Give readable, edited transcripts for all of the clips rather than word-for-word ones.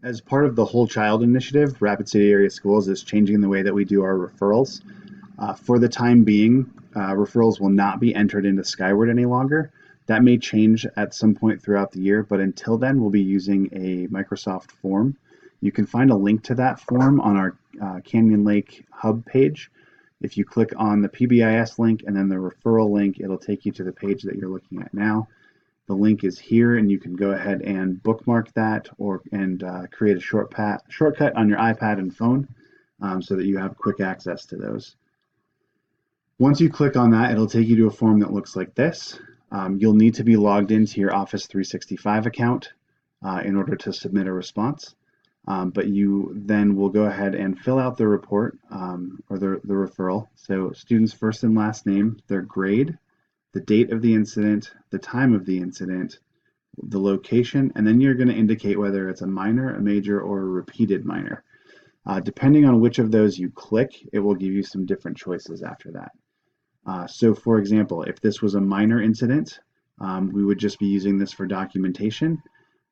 As part of the Whole Child Initiative, Rapid City Area Schools is changing the way that we do our referrals. For the time being, referrals will not be entered into Skyward any longer. That may change at some point throughout the year, but until then, we'll be using a Microsoft form. You can find a link to that form on our Canyon Lake Hub page. If you click on the PBIS link and then the referral link, it'll take you to the page that you're looking at now. The link is here, and you can go ahead and bookmark that and create a shortcut on your iPad and phone so that you have quick access to those. Once you click on that, it'll take you to a form that looks like this. You'll need to be logged into your Office 365 account in order to submit a response. But you then will go ahead and fill out the report or the referral. So student's first and last name, their grade, the date of the incident, the time of the incident, the location, and then you're going to indicate whether it's a minor, a major, or a repeated minor. Depending on which of those you click, it will give you some different choices after that. So for example, if this was a minor incident, we would just be using this for documentation.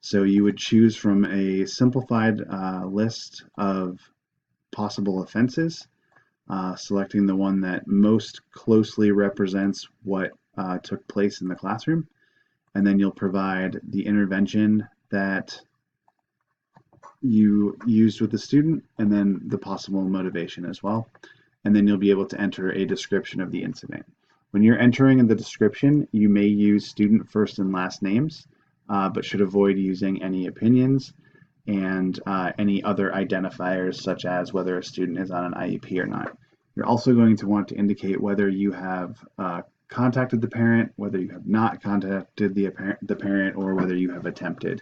So you would choose from a simplified list of possible offenses, selecting the one that most closely represents what took place in the classroom, and then you'll provide the intervention that you used with the student and then the possible motivation as well. And then you'll be able to enter a description of the incident. When you're entering in the description, you may use student first and last names, but should avoid using any opinions and any other identifiers such as whether a student is on an IEP or not. You're also going to want to indicate whether you have contacted the parent, whether you have not contacted the parent, or whether you have attempted.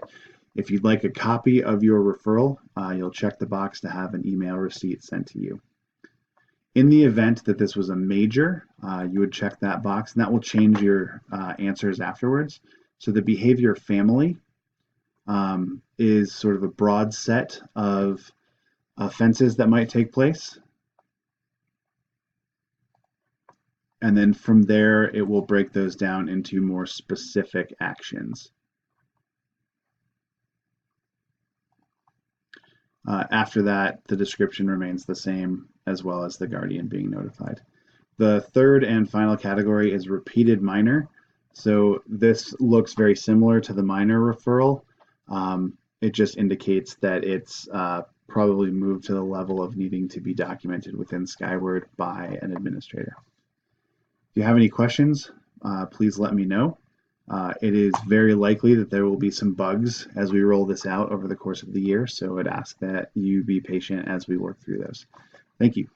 If you'd like a copy of your referral, you'll check the box to have an email receipt sent to you. In the event that this was a major, you would check that box, and that will change your answers afterwards. So the behavior family is sort of a broad set of offenses that might take place. And then from there, it will break those down into more specific actions. After that, the description remains the same, as well as the guardian being notified. The third and final category is repeated minor. So this looks very similar to the minor referral. It just indicates that it's probably moved to the level of needing to be documented within Skyward by an administrator. If you have any questions, please let me know. It is very likely that there will be some bugs as we roll this out over the course of the year, so I'd ask that you be patient as we work through those. Thank you.